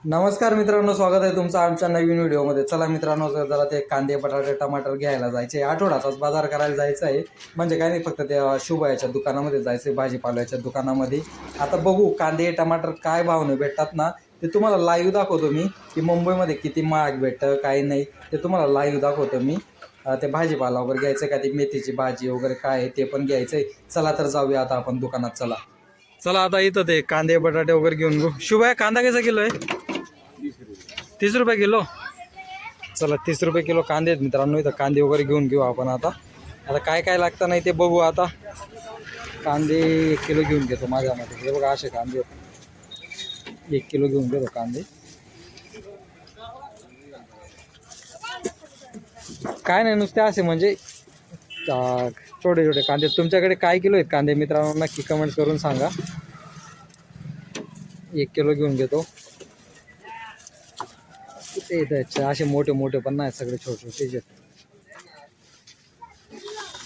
नमस्कार मित्रांनो, स्वागत आहे तुमचं आमच्या नवीन व्हिडिओमध्ये. चला मित्रांनो, जरा ते कांदे बटाटे टमाटर घ्यायला जायचे. आठवड्याचाच बाजार करायला जायचं आहे. म्हणजे काय नाही, फक्त ते शुभयाच्या दुकानामध्ये जायचं आहे, भाजीपाल्याच्या दुकानामध्ये. आता बघू कांदे टमाटर काय भावने भेटतात ना, ते तुम्हाला लाईव्ह दाखवतो मी, की मुंबईमध्ये किती महाग भेटतं काय नाही ते तुम्हाला लाईव्ह दाखवतो मी. ते भाजीपाला वगैरे घ्यायचं का, ती मेथीची भाजी वगैरे काय आहे ते पण घ्यायचं आहे. चला तर जाऊया आता आपण दुकानात. चला चला आता इथं ते कांदे बटाटे वगैरे घेऊन घेऊ. शुभया, कांदा कसा किलो आहे? 30 रुपये किलो. चला 30 रुपये किलो कांदे आहेत मित्रांनो. इथं कांदे वगैरे घेऊन घेऊ आपण. आता आता काय काय लागतं नाही ते बघू. आता कांदे 1 किलो घेऊन घेतो माझ्यामध्ये. हे बघा असे कांदे 1 किलो घेऊन घेतो कांदे. काय नाही, नुसते असे म्हणजे छोटे छोटे कांदे. तुमच्याकडे काय किलो आहेत कांदे मित्रांनो, नक्की कमेंट करून सांगा. 1 किलो घेऊन घेतो. ते इथं असे मोठे मोठे पण नाही, सगळे छोटे छोटे.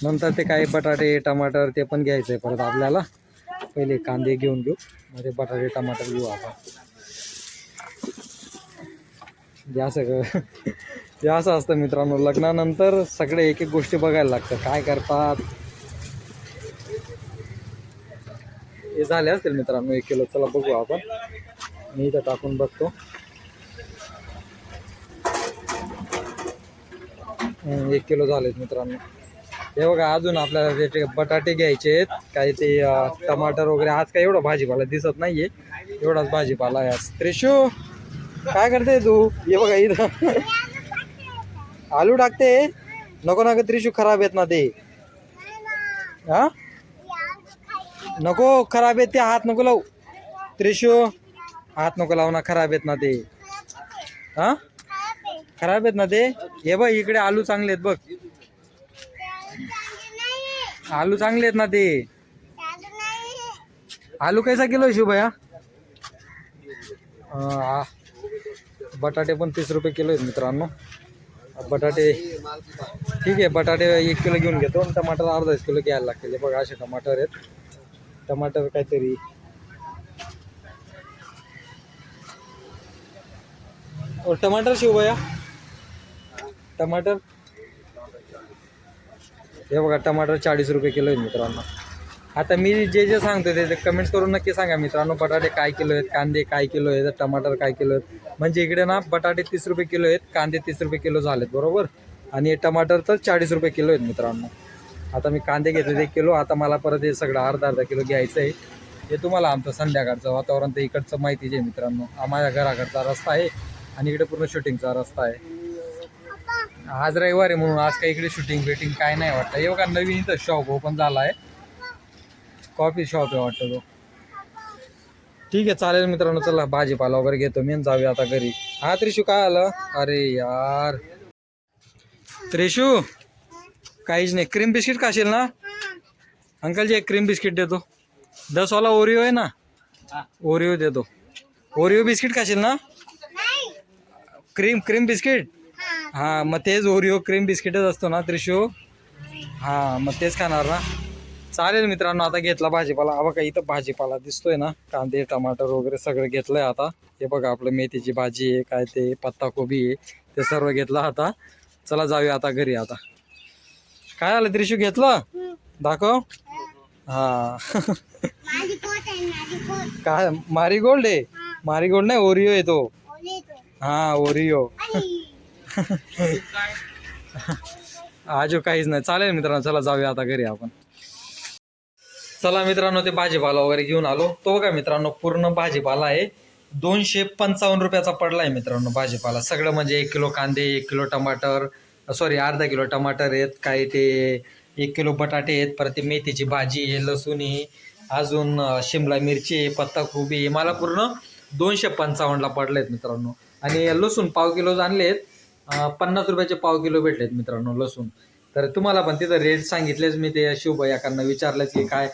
नंतर ते काही बटाटे टमाटर ते पण घ्यायचं आहे परत आपल्याला. पहिले कांदे घेऊन घेऊ, मध्ये बटाटे टमाटर घेऊ आपण. हे असं असतं मित्रांनो, लग्नानंतर सगळे एक एक गोष्टी बघायला लागतं. काय करतात हे झाले असतील मित्रांनो 1 किलो. चला बघू आपण. मी इथं टाकून बघतो. 1 किलो झालेत मित्रांनो. हे बघा, अजून आपल्याला ते बटाटे घ्यायचे आहेत, काही ते टमाटर वगैरे. आज काय एवढा भाजीपाला दिसत नाहीये, एवढाच भाजीपाला आहे आज. त्रिशू, काय करते तू? हे बघा इथं आलू टाकते. नको नको त्रिशू, खराब आहेत ना ते. हा नको, खराब आहेत ते. हात नको लावू त्रिशू, हात नको लावू ना, खराब आहेत ना ते. हा खराब आहेत ना ते. हे बघ इकडे आलू चांगले आहेत बघ, आलू चांगले आहेत ना ते. आलू कैसा किलो आहे शुभया? बटाटे पण 30 रुपये किलो आहेत मित्रांनो. बटाटे ठीक आहे, बटाटे 1 किलो घेऊन घेतो. आणि टमाटर अर्धा किलो घ्यायला लागतील. हे बघा असे टमाटर आहेत. टमाटर काहीतरी टमाटर शिवया, टमाटर. हे बघा टमाटर 40 रुपये किलो आहेत मित्रांनो. आता मी जे जे सांगतो ते कमेंट्स करून नक्की सांगा मित्रांनो. बटाटे काय किलो आहेत, कांदे काय किलो आहेत, टमाटर काय किलो आहेत. म्हणजे इकडे ना बटाटे 30 रुपये किलो आहेत, कांदे 30 रुपये किलो झालेत बरोबर. आणि टमाटर तर 40 रुपये किलो आहेत मित्रांनो. आता मी कांदे घेतले 1 किलो. आता मला परत हे सगळं अर्धा किलो घ्यायचं आहे. हे तुम्हाला आमचं संध्याकाळचं वातावरण तर इकडचं माहितीच आहे मित्रांनो. माझ्या घराकडचा रस्ता आहे आणि इकडे पूर्ण शूटिंगचा रस्ता आहे. आज रविवार आहे म्हणून आज काही इकडे शूटिंग बिटिंग काय नाही वाटतं. हे बघा नवीन इथं शॉप ओपन झाला आहे, कॉफी शॉप आहे वाटतं तो. ठीक आहे चालेल मित्रांनो. चला भाजीपाला वगैरे घेतो मी, जाऊया आता घरी. हा त्रिशू, काय आलं? अरे यार त्रिशू, काहीच नाही. क्रीम बिस्किट खाशील ना? अंकलजी एक क्रीम बिस्किट देतो. 10 वाला ओरिओ आहे ना, ओरिओ देतो. ओरिओ बिस्किट खाशील ना? Cream biscuit. हां मग तेच ओरिओ क्रीम बिस्किटच असतो ना त्रिशू. हां मग तेच खाणार ना. चालेल मित्रांनो. आता घेतला भाजीपाला. हा बघा इथं भाजीपाला दिसतोय ना, कांदे टमाटर वगैरे सगळं घेतलंय आता. हे बघा आपलं मेथीची भाजी आहे, काय ते पत्ताकोबी आहे, ते सर्व घेतलं आता. चला जाऊया आता घरी. आता काय झालं त्रिशू, घेतलं? दाखव. हा काय मारीगोल्ड आहे? मारीगोल्ड नाही, ओरिओ आहे तो. हा ओरिओ. आजो काहीच नाही. चालेल मित्रांनो, चला जाऊया आता घरी आपण. चला मित्रांनो, ते भाजीपाला वगैरे घेऊन आलो. तो बघा मित्रांनो, पूर्ण भाजीपाला आहे. 255 रुपयाचा पडला आहे मित्रांनो भाजीपाला सगळं. म्हणजे 1 किलो कांदे, 1 किलो टमाटर, सॉरी अर्धा किलो टमाटर आहेत, काय ते 1 किलो बटाटे आहेत, परत ते मेथीची भाजी आहे, लसूण आहे, अजून शिमला मिरची आहे, पत्ताकोबी आहे. मला पूर्ण 255ला पडले आहेत मित्रांनो. आणि लसूण पाव किलो आणलेत, 50 रुपयाचे पाव किलो भेटलेत मित्रांनो लसूण. तर तुम्हाला पण तिथं रेट सांगितलेच मी. ते शिवभैयाकांना विचारलं की काय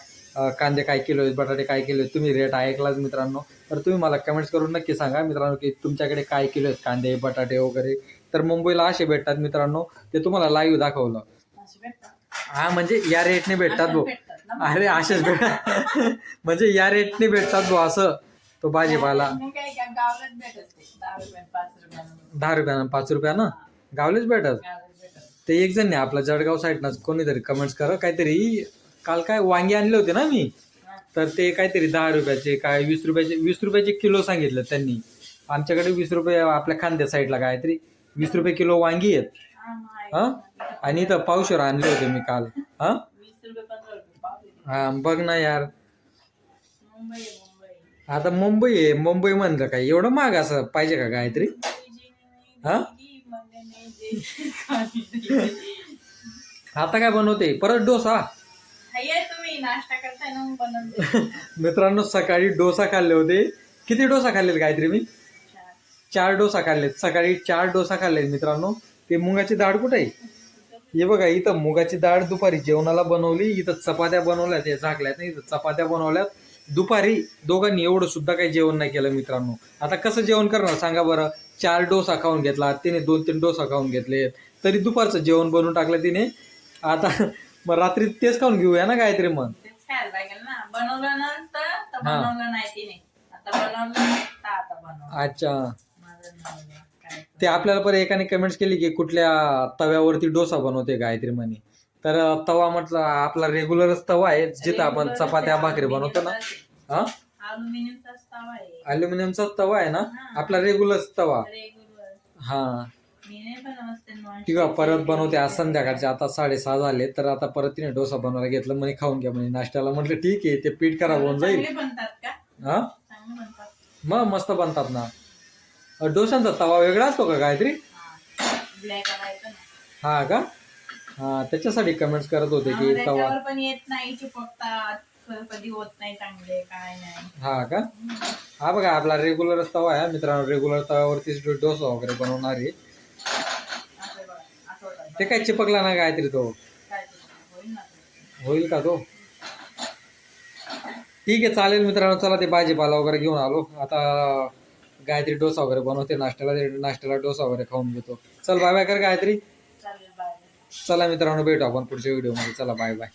कांदे काय किलो आहेत, बटाटे काय किलो आहेत. तुम्ही रेट ऐकलाच मित्रांनो. तर तुम्ही मला कमेंट्स करून नक्की सांगा मित्रांनो की तुमच्याकडे काय किलो आहेत कांदे बटाटे वगैरे. तर मुंबईला असे भेटतात मित्रांनो, ते तुम्हाला लाईव्ह दाखवलं. हा म्हणजे या रेटने भेटतात भाऊ. अरे असेच भेटतात म्हणजे या रेटने भेटतात भाऊ असं. तो भाजीपाला मग काय का गावालाच भेटत ते 10 रुपये 5 रुपयानं 10 रुपयानं 5 रुपयानं गावलेच भेटत. गावालाच भेटत. ते एक जण नाही आपला जळगाव साईडनं कोणीतरी कमेंट्स करा काहीतरी. काल काय वांगे आणले होते ना मी, तर ते काहीतरी 10 रुपयाचे काय 20 रुपयाचे किलो सांगितलं त्यांनी. आमच्याकडे 20 रुपये आपल्या खांद्या साईडला काहीतरी 20 रुपये किलो वांगी आहेत. हा, मग आहे. हा आणि इथं पावशेर आणले होते मी काल. हा 20 रुपये 15 रुपये पाव देते. हा बघ ना यार, मुंबई आहे, मुंबई. आता मुंबई आहे, मुंबई म्हणलं काय एवढं महाग असं पाहिजे का गायत्री? हा आता काय बनवते परत डोसा? हाय, तुम्ही नाश्ता करताय ना, मग बनवते. मित्रांनो सकाळी डोसा खाल्ले होते. किती डोसा खाल्लेत गायत्री मी? 4 डोसा खाल्लेत सकाळी. 4 डोसा खाल्लेत मित्रांनो. ते मुगाची डाळ कुठे आहे? हे बघा इथं मुगाची डाळ दुपारी जेवणाला बनवली. इथं चपात्या बनवल्यात, हे झाकल्यात नाही, इथं चपात्या बनवल्यात. दुपारी दोघांनी एवढं सुद्धा काही जेवण नाही केलं मित्रांनो. आता कसं जेवण करणार सांगा बरं? 4 डोसा खाऊन घेतला, तिने 2-3 डोसा खाऊन घेतले, तरी दुपारचं जेवण बनवून टाकलं तिने. आता मग रात्री तेच खाऊन घेऊया ना गायत्री मग. तेच खायला लागेल ना. बनवलं नसतं तर बनवलं नाही तिने. आता बनवलं तर आता बनवलं. अच्छा, माझं नवरा काय ते आपल्याला पण एकाने कमेंट्स केली की कुठल्या तव्यावरती डोसा बनवते गायत्री म्हणे. तर तवा म्हटलं आपला रेग्युलरच तवा आहे जिथं आपण चपात्या भाकरी बनवतो ना. हा अल्युमिनियमचा तवा आहे. अल्युमिनियमचा तवा आहे ना आपला रेग्युलर तवा. रेग्युलर. हा मी नाही बनवत नॉन. ठीक आहे परत बनवते. आज संध्याकाळचे आता 6:30 झाले, तर आता परत तिने डोसा बनवायला घेतलं म्हणे खाऊन घ्या म्हणे नाश्त्याला. म्हटलं ठीक आहे, ते पीठ खराब होऊन जाईल. चांगले बनतात का? हा चांगले बनतात. मग मस्त बनतात ना. डोशांचा तवा वेगळा असतो का गायत्री? ब्लॅक करायचं ना. हा का? हा त्याच्यासाठी कमेंट्स करत होते की तवा. त्याच्यावर पण येत नाही, चिपकतात, कधी होत नाही चांगले, काय नाही. हा का? हा बघा आपला रेग्युलरच तवा आहे मित्रांनो. रेग्युलर तव्यावरतीच डोसा वगैरे बनवणार आहे. असं बघा, असं होतं. ते काय चिपकला ना गायत्री तो? काय ते? होईल ना ते. होईल का तो? ठीक आहे चालेल मित्रांनो. चला ते भाजीपाला वगैरे घेऊन आलो. आता गायत्री डोसा वगैरे बनवते नाश्त्याला. नाश्त्याला डोसा वगैरे खाऊन घेतो. चल बाय बाय कर गायत्री. चालेल, बाय. चला मित्रांनो भेटू आपण पुढच्या व्हिडिओमध्ये. चला बाय बाय.